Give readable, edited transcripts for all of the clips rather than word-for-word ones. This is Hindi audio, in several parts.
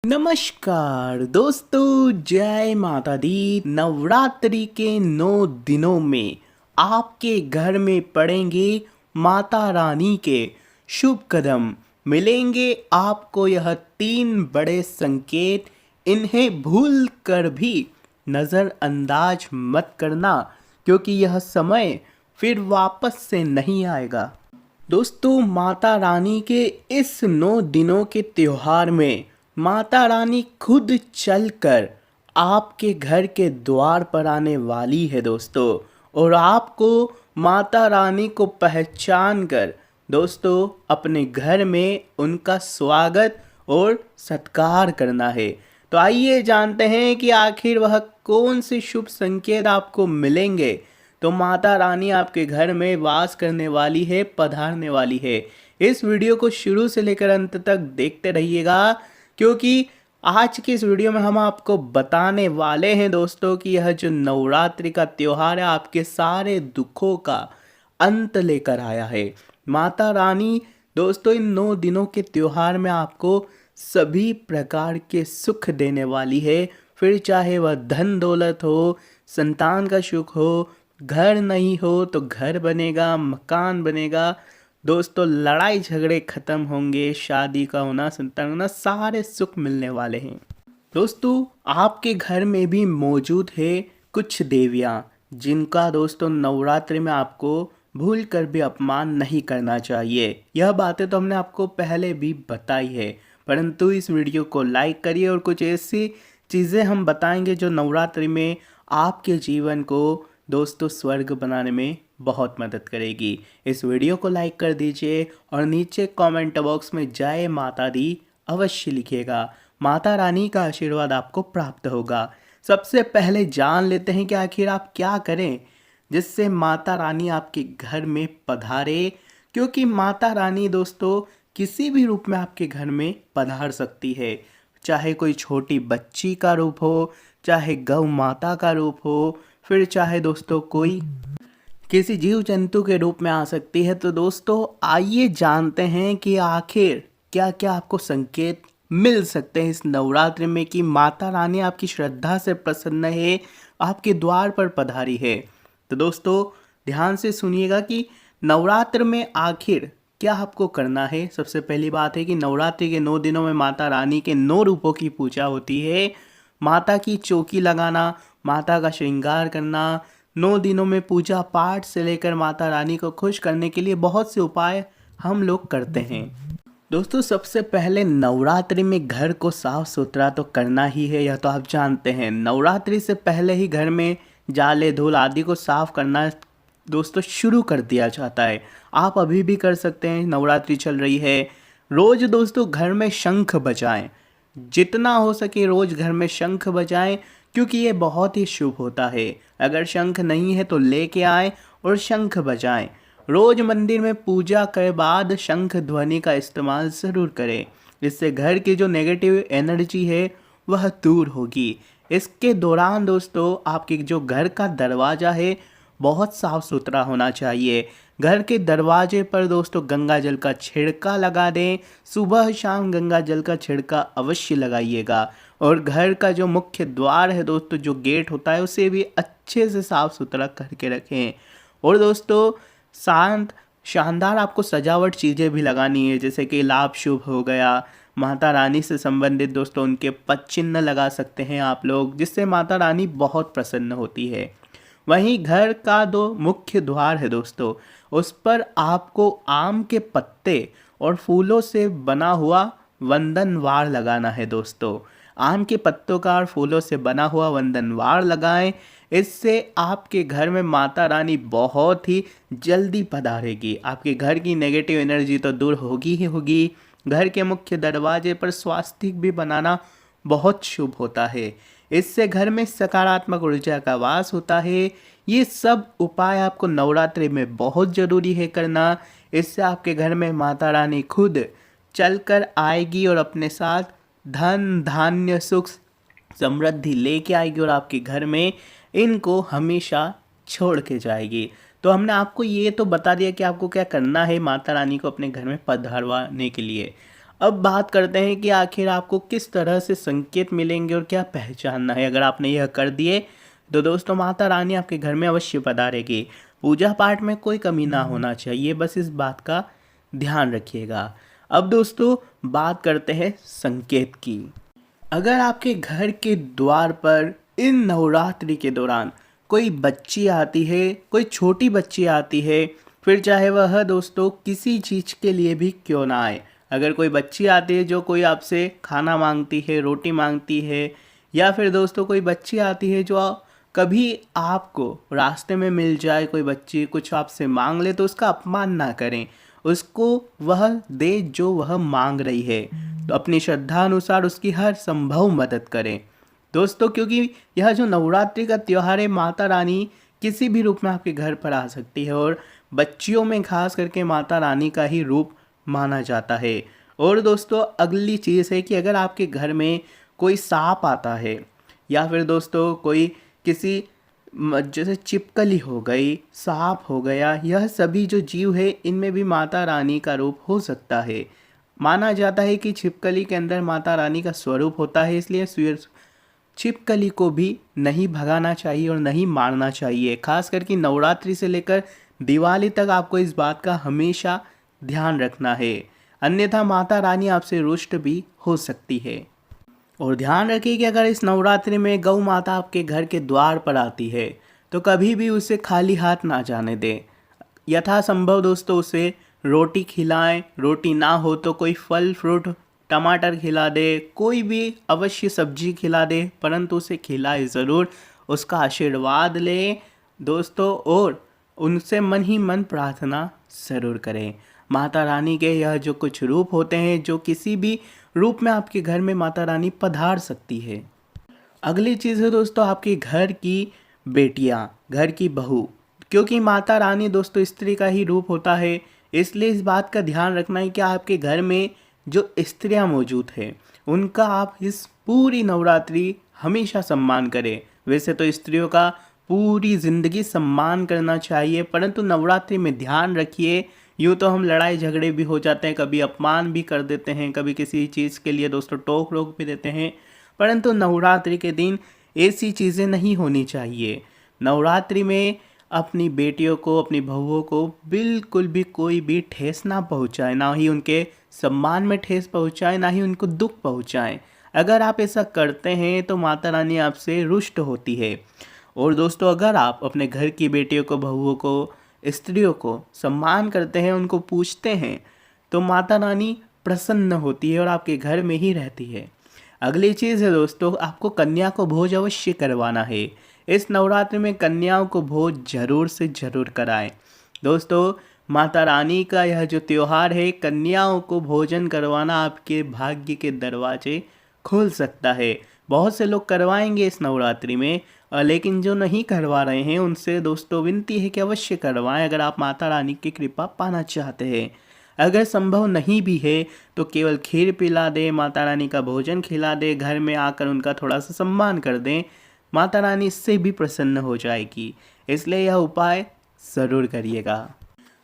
नमस्कार दोस्तों, जय माता दी। नवरात्रि के 9 दिनों में आपके घर में पड़ेंगे माता रानी के शुभ कदम। मिलेंगे आपको यह 3 बड़े संकेत। इन्हें भूल कर भी नज़रअंदाज मत करना, क्योंकि यह समय फिर वापस से नहीं आएगा। दोस्तों, माता रानी के इस 9 दिनों के त्योहार में माता रानी खुद चलकर आपके घर के द्वार पर आने वाली है दोस्तों। और आपको माता रानी को पहचान कर दोस्तों अपने घर में उनका स्वागत और सत्कार करना है। तो आइए जानते हैं कि आखिर वह कौन से शुभ संकेत आपको मिलेंगे। तो माता रानी आपके घर में वास करने वाली है, पधारने वाली है। इस वीडियो को शुरू से लेकर अंत तक देखते रहिएगा, क्योंकि आज की इस वीडियो में हम आपको बताने वाले हैं दोस्तों कि यह जो नवरात्रि का त्योहार है आपके सारे दुखों का अंत लेकर आया है। माता रानी दोस्तों इन 9 दिनों के त्योहार में आपको सभी प्रकार के सुख देने वाली है। फिर चाहे वह धन दौलत हो, संतान का सुख हो, घर नहीं हो तो घर बनेगा, मकान बनेगा दोस्तों, लड़ाई झगड़े खत्म होंगे, शादी का होना, संतान होना, सारे सुख मिलने वाले हैं। दोस्तों, आपके घर में भी मौजूद है कुछ देवियाँ, जिनका दोस्तों नवरात्रि में आपको भूल कर भी अपमान नहीं करना चाहिए। यह बातें तो हमने आपको पहले भी बताई है, परंतु इस वीडियो को लाइक करिए और कुछ ऐसी चीज़ें हम बताएंगे जो नवरात्रि में आपके जीवन को दोस्तों स्वर्ग बनाने में बहुत मदद करेगी। इस वीडियो को लाइक कर दीजिए और नीचे कमेंट बॉक्स में जय माता दी अवश्य लिखिएगा। माता रानी का आशीर्वाद आपको प्राप्त होगा। सबसे पहले जान लेते हैं कि आखिर आप क्या करें जिससे माता रानी आपके घर में पधारे, क्योंकि माता रानी दोस्तों किसी भी रूप में आपके घर में पधार सकती है। चाहे कोई छोटी बच्ची का रूप हो, चाहे गौ माता का रूप हो, फिर चाहे दोस्तों कोई किसी जीव जंतु के रूप में आ सकती है। तो दोस्तों आइए जानते हैं कि आखिर क्या क्या आपको संकेत मिल सकते हैं इस नवरात्रि में कि माता रानी आपकी श्रद्धा से प्रसन्न है, आपके द्वार पर पधारी है। तो दोस्तों ध्यान से सुनिएगा कि नवरात्र में आखिर क्या आपको करना है। सबसे पहली बात है कि नवरात्रि के 9 दिनों में माता रानी के 9 रूपों की पूजा होती है। माता की चौकी लगाना, माता का श्रृंगार करना, 9 दिनों में पूजा पाठ से लेकर माता रानी को खुश करने के लिए बहुत से उपाय हम लोग करते हैं। दोस्तों सबसे पहले नवरात्रि में घर को साफ सुथरा तो करना ही है, यह तो आप जानते हैं। नवरात्रि से पहले ही घर में जाले धूल आदि को साफ करना दोस्तों शुरू कर दिया जाता है। आप अभी भी कर सकते हैं, नवरात्रि चल रही है। रोज दोस्तों घर में शंख बजाएं, जितना हो सके रोज घर में शंख बजाएं, क्योंकि ये बहुत ही शुभ होता है। अगर शंख नहीं है तो लेके आएं और शंख बजाएं। रोज मंदिर में पूजा के बाद शंख ध्वनि का इस्तेमाल ज़रूर करें, इससे घर की जो नेगेटिव एनर्जी है वह दूर होगी। इसके दौरान दोस्तों आपके जो घर का दरवाज़ा है बहुत साफ सुथरा होना चाहिए। घर के दरवाजे पर दोस्तों गंगा जल का छिड़का लगा दें। सुबह शाम गंगा जल का छिड़का अवश्य लगाइएगा। और घर का जो मुख्य द्वार है दोस्तों, जो गेट होता है, उसे भी अच्छे से साफ सुथरा करके रखें। और दोस्तों शानदार आपको सजावट चीज़ें भी लगानी है, जैसे कि लाभ शुभ हो गया, माता रानी से संबंधित दोस्तों उनके पद चिन्ह लगा सकते हैं आप लोग, जिससे माता रानी बहुत प्रसन्न होती है। वहीं घर का दो मुख्य द्वार है दोस्तों, उस पर आपको आम के पत्ते और फूलों से बना हुआ वंदनवार लगाना है दोस्तों। आम के पत्तों का और फूलों से बना हुआ वंदनवार लगाएं, इससे आपके घर में माता रानी बहुत ही जल्दी पधारेगी। आपके घर की नेगेटिव एनर्जी तो दूर होगी ही होगी। घर के मुख्य दरवाजे पर स्वास्तिक भी बनाना बहुत शुभ होता है, इससे घर में सकारात्मक ऊर्जा का वास होता है। ये सब उपाय आपको नवरात्रि में बहुत ज़रूरी है करना। इससे आपके घर में माता रानी खुद चलकर आएगी और अपने साथ धन धान्य सुख समृद्धि लेके आएगी और आपके घर में इनको हमेशा छोड़ के जाएगी। तो हमने आपको ये तो बता दिया कि आपको क्या करना है माता रानी को अपने घर में पधारवाने के लिए। अब बात करते हैं कि आखिर आपको किस तरह से संकेत मिलेंगे और क्या पहचानना है। अगर आपने यह कर दिए तो दोस्तों माता रानी आपके घर में अवश्य पधारेगी। पूजा पाठ में कोई कमी ना होना चाहिए, बस इस बात का ध्यान रखिएगा। अब दोस्तों बात करते हैं संकेत की। अगर आपके घर के द्वार पर इन नवरात्रि के दौरान कोई बच्ची आती है, कोई छोटी बच्ची आती है, फिर चाहे वह दोस्तों किसी चीज़ के लिए भी क्यों ना आए, अगर कोई बच्ची आती है जो कोई आपसे खाना मांगती है, रोटी मांगती है, या फिर दोस्तों कोई बच्ची आती है जो कभी आपको रास्ते में मिल जाए, कोई बच्ची कुछ आपसे मांग ले तो उसका अपमान ना करें, उसको वह दे जो वह मांग रही है, तो अपनी श्रद्धा अनुसार उसकी हर संभव मदद करें दोस्तों। क्योंकि यह जो नवरात्रि का त्यौहार है, माता रानी किसी भी रूप में आपके घर पर आ सकती है और बच्चियों में खास करके माता रानी का ही रूप माना जाता है। और दोस्तों अगली चीज़ है कि अगर आपके घर में कोई सांप आता है, या फिर दोस्तों कोई किसी जैसे छिपकली हो गई, सांप हो गया, यह सभी जो जीव है इनमें भी माता रानी का रूप हो सकता है। माना जाता है कि छिपकली के अंदर माता रानी का स्वरूप होता है, इसलिए छिपकली को भी नहीं भगाना चाहिए और नहीं मारना चाहिए। खास करके नवरात्रि से लेकर दिवाली तक आपको इस बात का हमेशा ध्यान रखना है, अन्यथा माता रानी आपसे रुष्ट भी हो सकती है। और ध्यान रखिए कि अगर इस नवरात्रि में गौ माता आपके घर के द्वार पर आती है तो कभी भी उसे खाली हाथ ना जाने दें। यथासंभव दोस्तों उसे रोटी खिलाएं, रोटी ना हो तो कोई फल फ्रूट टमाटर खिला दे, कोई भी अवश्य सब्जी खिला दे, परंतु उसे खिलाए ज़रूर, उसका आशीर्वाद लें दोस्तों, और उनसे मन ही मन प्रार्थना ज़रूर करें। माता रानी के यह जो कुछ रूप होते हैं, जो किसी भी रूप में आपके घर में माता रानी पधार सकती है। अगली चीज़ है दोस्तों आपके घर की बेटियां, घर की बहू, क्योंकि माता रानी दोस्तों स्त्री का ही रूप होता है, इसलिए इस बात का ध्यान रखना है कि आपके घर में जो स्त्रियां मौजूद हैं उनका आप इस पूरी नवरात्रि हमेशा सम्मान करें। वैसे तो स्त्रियों का पूरी ज़िंदगी सम्मान करना चाहिए, परंतु नवरात्रि में ध्यान रखिए, यूँ तो हम लड़ाई झगड़े भी हो जाते हैं, कभी अपमान भी कर देते हैं, कभी किसी चीज़ के लिए दोस्तों टोक रोक भी देते हैं, परंतु नवरात्रि के दिन ऐसी चीज़ें नहीं होनी चाहिए। नवरात्रि में अपनी बेटियों को, अपनी बहुओं को बिल्कुल भी कोई भी ठेस ना पहुंचाए, ना ही उनके सम्मान में ठेस पहुंचाए, ना ही उनको दुख पहुंचाए। अगर आप ऐसा करते हैं तो माता रानी आपसे रुष्ट होती है। और दोस्तों अगर आप अपने घर की बेटियों को, बहुओं को, स्त्रियों को सम्मान करते हैं, उनको पूछते हैं, तो माता रानी प्रसन्न होती है और आपके घर में ही रहती है। अगली चीज़ है दोस्तों आपको कन्या को भोज अवश्य करवाना है। इस नवरात्रि में कन्याओं को भोज जरूर से ज़रूर कराएं दोस्तों। माता रानी का यह जो त्यौहार है, कन्याओं को भोजन करवाना आपके भाग्य के दरवाजे खोल सकता है। बहुत से लोग करवाएंगे इस नवरात्रि में, लेकिन जो नहीं करवा रहे हैं उनसे दोस्तों विनती है कि अवश्य करवाएं, अगर आप माता रानी की कृपा पाना चाहते हैं। अगर संभव नहीं भी है तो केवल खीर पिला दें, माता रानी का भोजन खिला दें, घर में आकर उनका थोड़ा सा सम्मान कर दें, माता रानी इससे भी प्रसन्न हो जाएगी। इसलिए यह उपाय ज़रूर करिएगा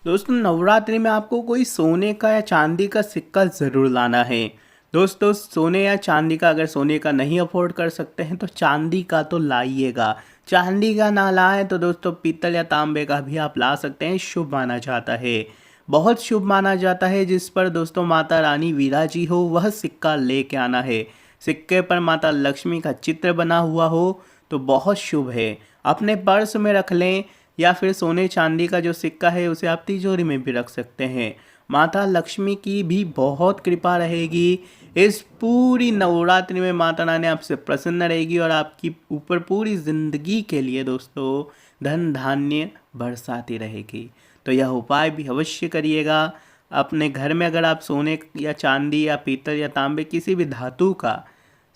दोस्तों। नवरात्रि में आपको कोई सोने का या चांदी का सिक्का ज़रूर लाना है दोस्तों। सोने या चांदी का, अगर सोने का नहीं अफोर्ड कर सकते हैं तो चांदी का तो लाइएगा। चांदी का ना लाए तो दोस्तों पीतल या तांबे का भी आप ला सकते हैं, शुभ माना जाता है, बहुत शुभ माना जाता है। जिस पर दोस्तों माता रानी विराजी हो वह सिक्का लेके आना है। सिक्के पर माता लक्ष्मी का चित्र बना हुआ हो तो बहुत शुभ है। अपने पर्स में रख लें, या फिर सोने चांदी का जो सिक्का है उसे आप तिजोरी में भी रख सकते हैं। माता लक्ष्मी की भी बहुत कृपा रहेगी। इस पूरी नवरात्रि में माता रानी आपसे प्रसन्न रहेगी और आपकी ऊपर पूरी ज़िंदगी के लिए दोस्तों धन धान्य बरसाती रहेगी। तो यह उपाय भी अवश्य करिएगा। अपने घर में अगर आप सोने या चांदी या पीतल या तांबे किसी भी धातु का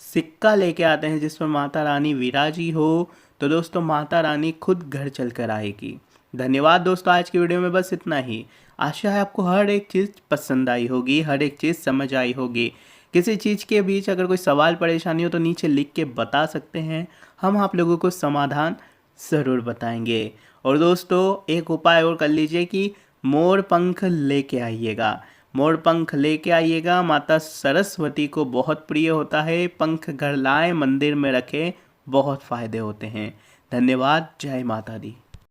सिक्का लेके आते हैं जिस पर माता रानी विराजी हो, तो दोस्तों माता रानी खुद घर चल कर आएगी। धन्यवाद दोस्तों, आज की वीडियो में बस इतना ही। आशा है आपको हर एक चीज़ पसंद आई होगी, हर एक चीज़ समझ आई होगी। किसी चीज़ के बीच अगर कोई सवाल परेशानी हो तो नीचे लिख के बता सकते हैं, हम आप लोगों को समाधान ज़रूर बताएंगे। और दोस्तों एक उपाय और कर लीजिए कि मोर पंख लेके आइएगा। मोर पंख लेके आइएगा, माता सरस्वती को बहुत प्रिय होता है। पंख घर लाएं, मंदिर में रखें, बहुत फायदे होते हैं। धन्यवाद। जय माता दी।